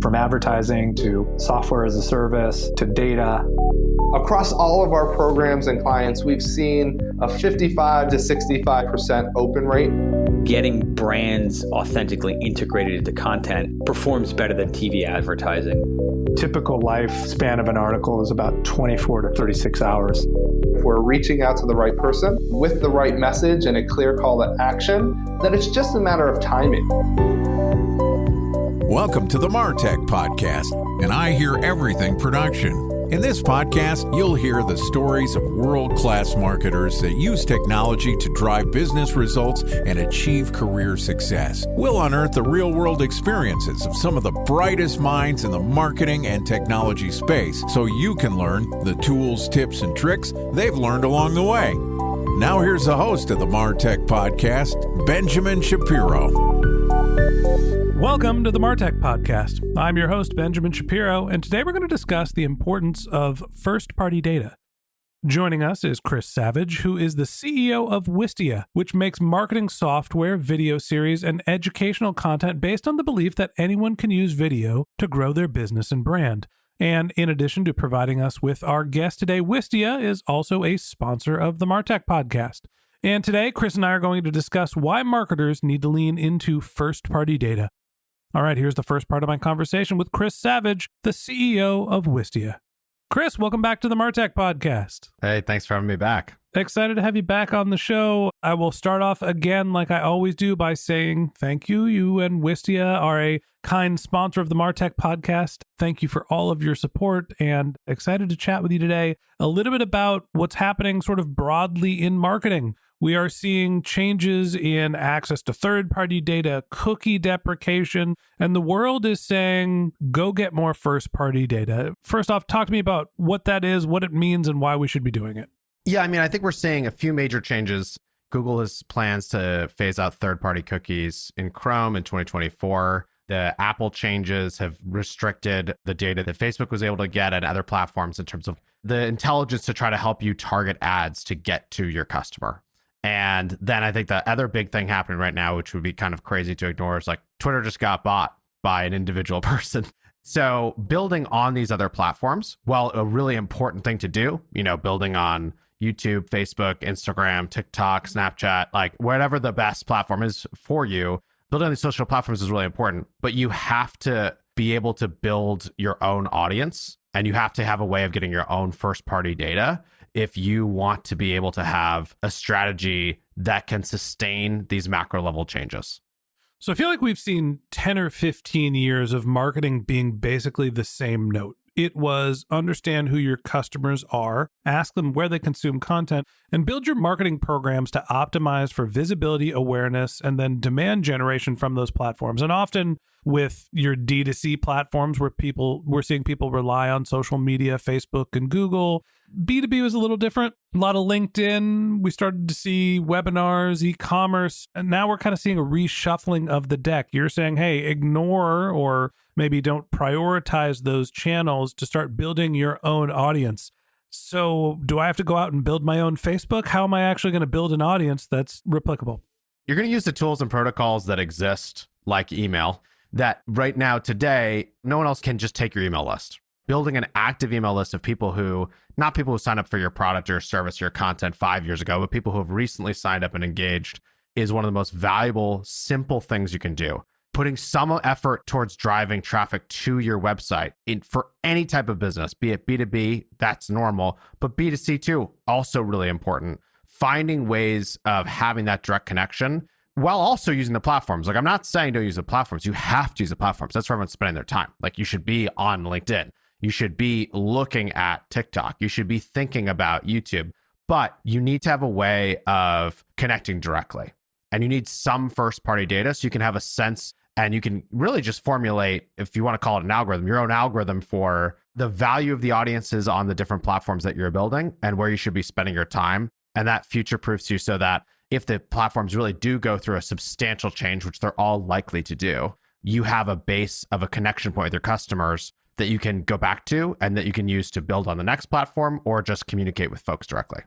From advertising to software as a service to data. Across all of our programs and clients, we've seen a 55 to 65% open rate. Getting brands authentically integrated into content performs better than TV advertising. Typical lifespan of an article is about 24 to 36 hours. If we're reaching out to the right person with the right message and a clear call to action, then it's just a matter of timing. Welcome to the MarTech Podcast, and I Hear Everything production. In this podcast, you'll hear the stories of world-class marketers that use technology to drive business results and achieve career success. We'll unearth the real-world experiences of some of the brightest minds in the marketing and technology space so you can learn the tools, tips, and tricks they've learned along the way. Now here's the host of the MarTech Podcast, Benjamin Shapiro. Welcome to the MarTech Podcast. I'm your host, Benjamin Shapiro, and today we're going to discuss the importance of first-party data. Joining us is Chris Savage, who is the CEO of Wistia, which makes marketing software, video series, and educational content based on the belief that anyone can use video to grow their business and brand. And in addition to providing us with our guest today, Wistia is also a sponsor of the MarTech Podcast. And today, Chris and I are going to discuss why marketers need to lean into first-party data. All right, here's the first part of my conversation with Chris Savage, the CEO of Wistia. Chris, welcome back to the MarTech Podcast. Hey, thanks for having me back. Excited to have you back on the show. I will start off again, like I always do, by saying thank you. You and Wistia are a kind sponsor of the MarTech Podcast. Thank you for all of your support, and excited to chat with you today a little bit about what's happening sort of broadly in marketing. We are seeing changes in access to third-party data, cookie deprecation, and the world is saying, go get more first-party data. First off, talk to me about what that is, what it means, and why we should be doing it. Yeah, I think we're seeing a few major changes. Google has plans to phase out third-party cookies in Chrome in 2024. The Apple changes have restricted the data that Facebook was able to get at other platforms in terms of the intelligence to try to help you target ads to get to your customer. And then I think the other big thing happening right now, which would be kind of crazy to ignore, is like Twitter just got bought by an individual person. So building on these other platforms, while a really important thing to do, building on YouTube, Facebook, Instagram, TikTok, Snapchat, like whatever the best platform is for you, building on these social platforms is really important. But you have to be able to build your own audience, and you have to have a way of getting your own first-party data if you want to be able to have a strategy that can sustain these macro level changes. So I feel like we've seen 10 or 15 years of marketing being basically the same note. It was understand who your customers are, ask them where they consume content, and build your marketing programs to optimize for visibility, awareness, and then demand generation from those platforms. And often with your D2C platforms where we're seeing people rely on social media, Facebook and Google. B2B was a little different. A lot of LinkedIn. We started to see webinars, e-commerce, and now we're kind of seeing a reshuffling of the deck. You're saying, hey, ignore or maybe don't prioritize those channels to start building your own audience. So do I have to go out and build my own Facebook? How am I actually going to build an audience that's replicable? You're going to use the tools and protocols that exist, like email, that right now, today, no one else can just take your email list. Building an active email list of people not people who signed up for your product or service, your content 5 years ago, but people who have recently signed up and engaged is one of the most valuable, simple things you can do. Putting some effort towards driving traffic to your website for any type of business, be it B2B, that's normal, but B2C too, also really important. Finding ways of having that direct connection while also using the platforms. Like, I'm not saying don't use the platforms. You have to use the platforms. That's where everyone's spending their time. Like, you should be on LinkedIn. You should be looking at TikTok. You should be thinking about YouTube. But you need to have a way of connecting directly. And you need some first-party data so you can have a sense, and you can really just formulate, if you want to call it an algorithm, your own algorithm for the value of the audiences on the different platforms that you're building and where you should be spending your time. And that future-proofs you so that if the platforms really do go through a substantial change, which they're all likely to do, you have a base of a connection point with your customers that you can go back to and that you can use to build on the next platform or just communicate with folks directly.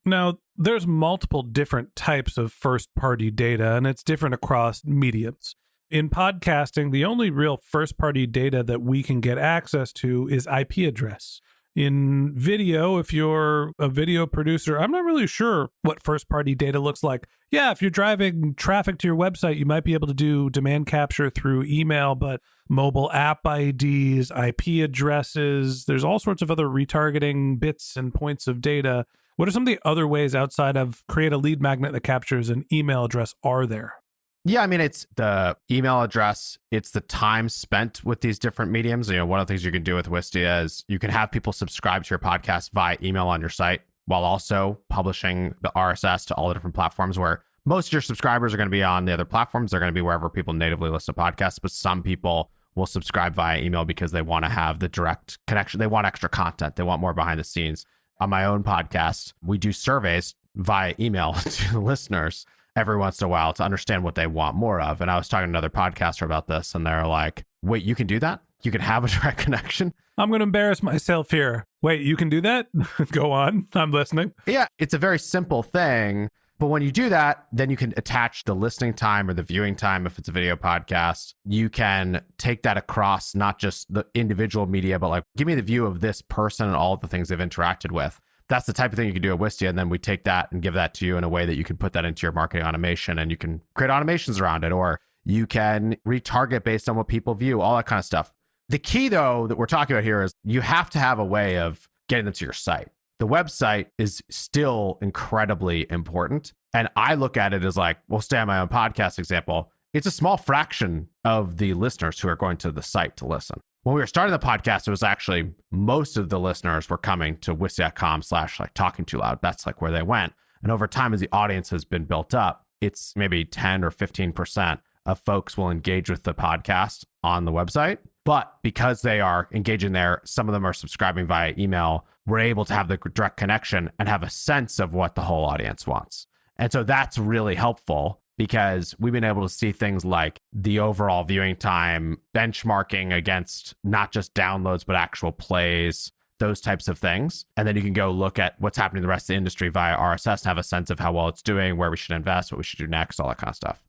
Now, there's multiple different types of first-party data, and it's different across mediums. In podcasting, the only real first-party data that we can get access to is IP address. In video, if you're a video producer, I'm not really sure what first-party data looks like. Yeah, if you're driving traffic to your website, you might be able to do demand capture through email, but mobile app IDs, IP addresses, there's all sorts of other retargeting bits and points of data. What are some of the other ways outside of create a lead magnet that captures an email address are there? Yeah, I mean, it's the email address, it's the time spent with these different mediums. One of the things you can do with Wistia is you can have people subscribe to your podcast via email on your site while also publishing the RSS to all the different platforms where most of your subscribers are going to be on the other platforms. They're going to be wherever people natively listen to podcasts, but some people will subscribe via email because they want to have the direct connection. They want extra content. They want more behind the scenes. On my own podcast, we do surveys via email to the listeners every once in a while to understand what they want more of. And I was talking to another podcaster about this, and they're like, wait, you can do that? You can have a direct connection? I'm going to embarrass myself here. Wait, you can do that? Go on. I'm listening. Yeah, it's a very simple thing. But when you do that, then you can attach the listening time or the viewing time if it's a video podcast. You can take that across not just the individual media, but like, give me the view of this person and all the things they've interacted with. That's the type of thing you can do at Wistia. And then we take that and give that to you in a way that you can put that into your marketing automation, and you can create automations around it, or you can retarget based on what people view, all that kind of stuff. The key, though, that we're talking about here is you have to have a way of getting them to your site. The website is still incredibly important. And I look at it as like, we'll stay on my own podcast example. It's a small fraction of the listeners who are going to the site to listen. When we were starting the podcast, it was actually most of the listeners were coming to wistia.com/talking too loud. That's like where they went. And over time, as the audience has been built up, it's maybe 10 or 15% of folks will engage with the podcast on the website. But because they are engaging there, some of them are subscribing via email. We're able to have the direct connection and have a sense of what the whole audience wants. And so that's really helpful, because we've been able to see things like the overall viewing time, benchmarking against not just downloads, but actual plays, those types of things. And then you can go look at what's happening in the rest of the industry via RSS and have a sense of how well it's doing, where we should invest, what we should do next, all that kind of stuff.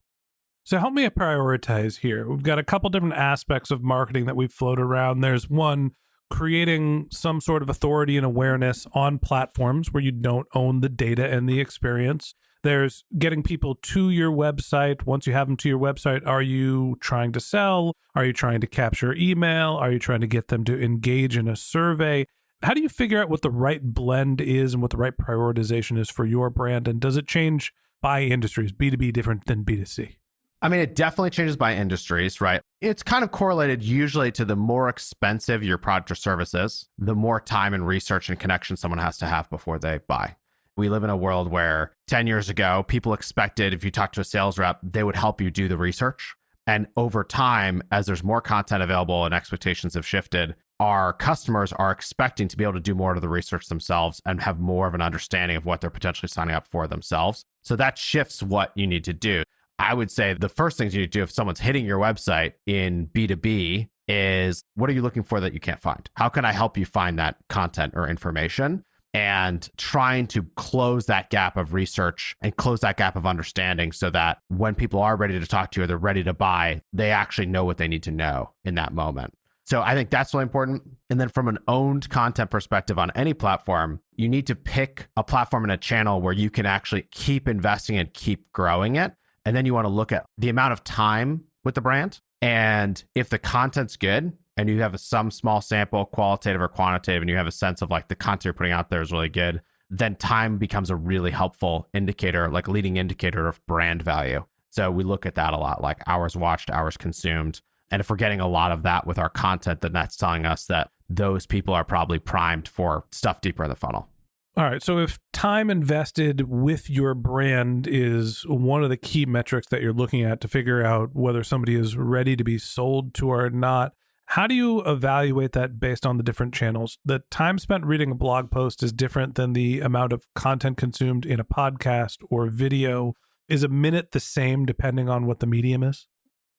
So help me prioritize here. We've got a couple different aspects of marketing that we've floated around. There's one, creating some sort of authority and awareness on platforms where you don't own the data and the experience. There's getting people to your website. Once you have them to your website, are you trying to sell? Are you trying to capture email? Are you trying to get them to engage in a survey? How do you figure out what the right blend is and what the right prioritization is for your brand? And does it change by industries? B2B different than B2C? I mean, it definitely changes by industries, right? It's kind of correlated usually to the more expensive your product or service is, the more time and research and connection someone has to have before they buy. We live in a world where 10 years ago, people expected if you talk to a sales rep, they would help you do the research. And over time, as there's more content available and expectations have shifted, our customers are expecting to be able to do more of the research themselves and have more of an understanding of what they're potentially signing up for themselves. So that shifts what you need to do. I would say the first things you need to do if someone's hitting your website in B2B is, what are you looking for that you can't find? How can I help you find that content or information? And trying to close that gap of research and close that gap of understanding so that when people are ready to talk to you or they're ready to buy, they actually know what they need to know in that moment. So I think that's really important. And then from an owned content perspective on any platform, you need to pick a platform and a channel where you can actually keep investing and keep growing it. And then you want to look at the amount of time with the brand. And if the content's good, and you have some small sample, qualitative or quantitative, and you have a sense of like the content you're putting out there is really good, then time becomes a really helpful indicator, like leading indicator of brand value. So we look at that a lot, like hours watched, hours consumed. And if we're getting a lot of that with our content, then that's telling us that those people are probably primed for stuff deeper in the funnel. All right. So if time invested with your brand is one of the key metrics that you're looking at to figure out whether somebody is ready to be sold to or not, how do you evaluate that based on the different channels? The time spent reading a blog post is different than the amount of content consumed in a podcast or video. Is a minute the same depending on what the medium is?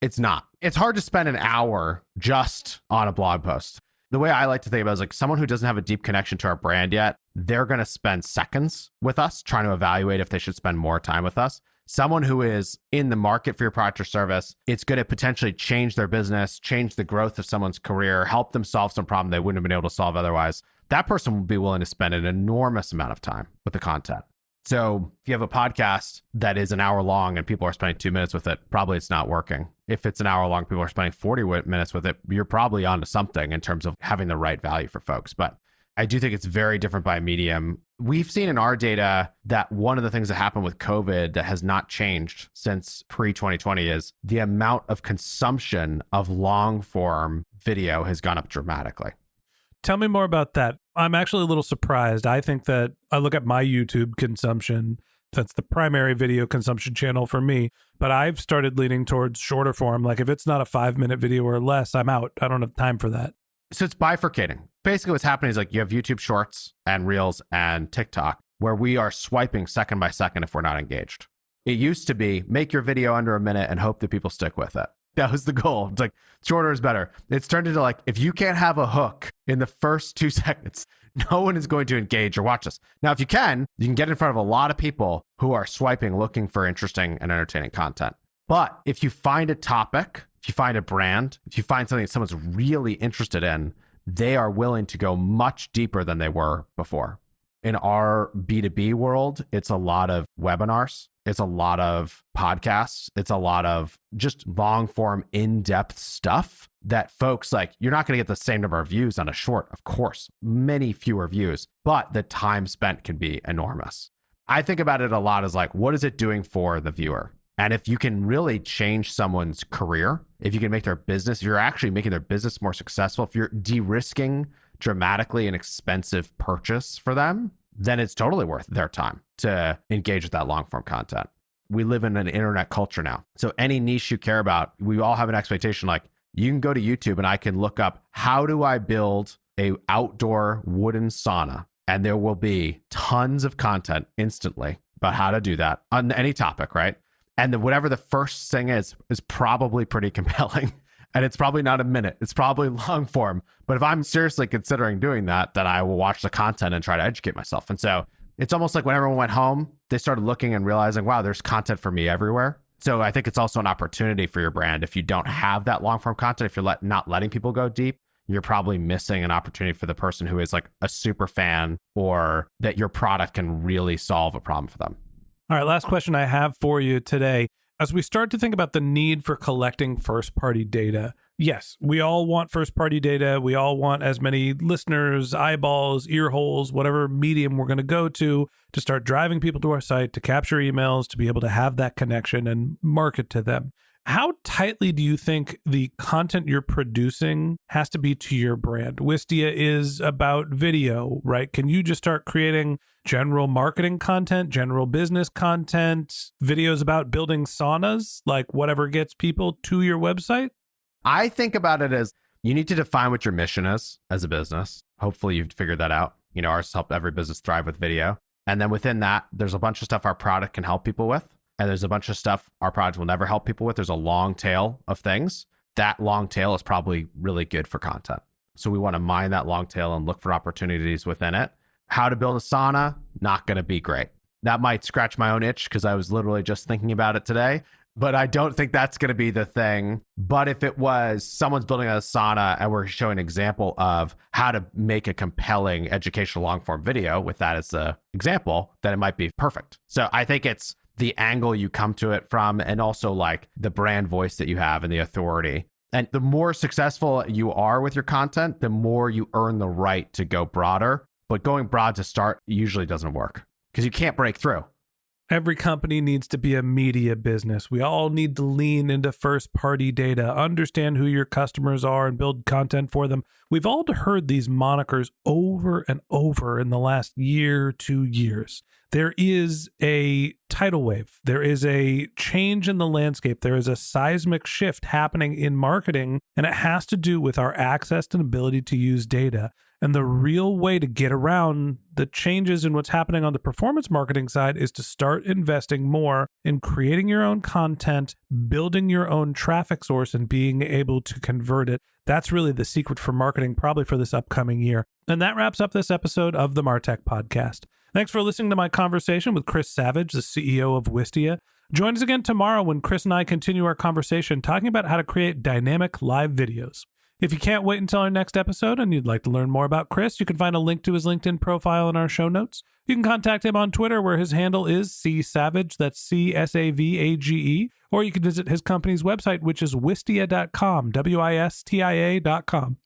It's not. It's hard to spend an hour just on a blog post. The way I like to think about it is like someone who doesn't have a deep connection to our brand yet, they're going to spend seconds with us trying to evaluate if they should spend more time with us. someone who is in the market for your product or service. It's going to potentially change their business, change the growth of someone's career, help them solve some problem they wouldn't have been able to solve otherwise. That person will be willing to spend an enormous amount of time with the content. So if you have a podcast that is an hour long and people are spending 2 minutes with it, probably it's not working. If it's an hour long, people are spending 40 minutes with it, you're probably onto something in terms of having the right value for folks. But I do think it's very different by medium. We've seen in our data that one of the things that happened with COVID that has not changed since pre-2020 is the amount of consumption of long form video has gone up dramatically. Tell me more about that. I'm actually a little surprised. I think that I look at my YouTube consumption. That's the primary video consumption channel for me. But I've started leaning towards shorter form. Like if it's not a 5-minute video or less, I'm out. I don't have time for that. So it's bifurcating. Basically what's happening is like you have YouTube Shorts and Reels and TikTok where we are swiping second by second if we're not engaged. It used to be make your video under a minute and hope that people stick with it. That was the goal. It's like shorter is better. It's turned into like, if you can't have a hook in the first 2 seconds, no one is going to engage or watch this. Now, if you can get in front of a lot of people who are swiping, looking for interesting and entertaining content. But if you find a topic, if you find a brand, if you find something that someone's really interested in, they are willing to go much deeper than they were before. In our B2B world, it's a lot of webinars. It's a lot of podcasts. It's a lot of just long form, in-depth stuff that folks like, you're not going to get the same number of views on a short, of course, many fewer views, but the time spent can be enormous. I think about it a lot as like, what is it doing for the viewer? And if you can really change someone's career, if you can make their business, if you're actually making their business more successful, if you're de-risking dramatically an expensive purchase for them, then it's totally worth their time to engage with that long form content. We live in an internet culture now. So any niche you care about, we all have an expectation like you can go to YouTube and I can look up, how do I build a outdoor wooden sauna? And there will be tons of content instantly about how to do that on any topic, right? And then whatever the first thing is probably pretty compelling. And it's probably not a minute. It's probably long form. But if I'm seriously considering doing that, then I will watch the content and try to educate myself. And so it's almost like when everyone went home, they started looking and realizing, wow, there's content for me everywhere. So I think it's also an opportunity for your brand. If you don't have that long form content, if you're not letting people go deep, you're probably missing an opportunity for the person who is like a super fan or that your product can really solve a problem for them. All right, last question I have for you today. As we start to think about the need for collecting first-party data, yes, we all want first-party data. We all want as many listeners, eyeballs, ear holes, whatever medium we're going to go to start driving people to our site, to capture emails, to be able to have that connection and market to them. How tightly do you think the content you're producing has to be to your brand? Wistia is about video, right? Can you just start creating general marketing content, general business content, videos about building saunas, like whatever gets people to your website? I think about it as you need to define what your mission is as a business. Hopefully you've figured that out. You know, ours help every business thrive with video. And then within that, there's a bunch of stuff our product can help people with. And there's a bunch of stuff our product will never help people with. There's a long tail of things. That long tail is probably really good for content. So we want to mine that long tail and look for opportunities within it. How to build a sauna, not going to be great. That might scratch my own itch because I was literally just thinking about it today. But I don't think that's going to be the thing. But if it was someone's building a sauna and we're showing an example of how to make a compelling educational long form video with that as the example, then it might be perfect. So I think it's the angle you come to it from, and also like the brand voice that you have and the authority. And the more successful you are with your content, the more you earn the right to go broader. But going broad to start usually doesn't work because you can't break through. Every company needs to be a media business. We all need to lean into first-party data, understand who your customers are, and build content for them. We've all heard these monikers over and over in the last year, 2 years. There is a tidal wave. There is a change in the landscape. There is a seismic shift happening in marketing, and it has to do with our access and ability to use data. And the real way to get around the changes in what's happening on the performance marketing side is to start investing more in creating your own content, building your own traffic source, and being able to convert it. That's really the secret for marketing, probably for this upcoming year. And that wraps up this episode of the MarTech Podcast. Thanks for listening to my conversation with Chris Savage, the CEO of Wistia. Join us again tomorrow when Chris and I continue our conversation talking about how to create dynamic live videos. If you can't wait until our next episode and you'd like to learn more about Chris, you can find a link to his LinkedIn profile in our show notes. You can contact him on Twitter where his handle is csavage, that's CSAVAGE, or you can visit his company's website, which is wistia.com, WISTIA.com.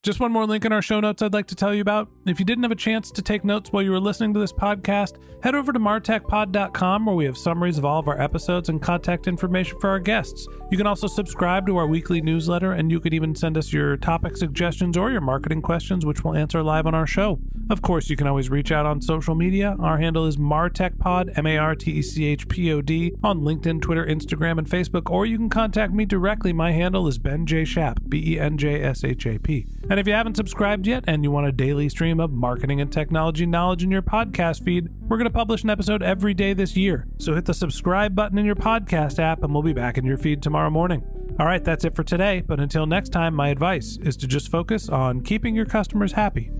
Just one more link in our show notes I'd like to tell you about. If you didn't have a chance to take notes while you were listening to this podcast, head over to martechpod.com where we have summaries of all of our episodes and contact information for our guests. You can also subscribe to our weekly newsletter, and you could even send us your topic suggestions or your marketing questions, which we'll answer live on our show. Of course, you can always reach out on social media. Our handle is martechpod, MARTECHPOD, on LinkedIn, Twitter, Instagram, and Facebook, or you can contact me directly. My handle is Ben J. Shap, BENJSHAP. And if you haven't subscribed yet and you want a daily stream of marketing and technology knowledge in your podcast feed, we're going to publish an episode every day this year. So hit the subscribe button in your podcast app and we'll be back in your feed tomorrow morning. All right, that's it for today. But until next time, my advice is to just focus on keeping your customers happy.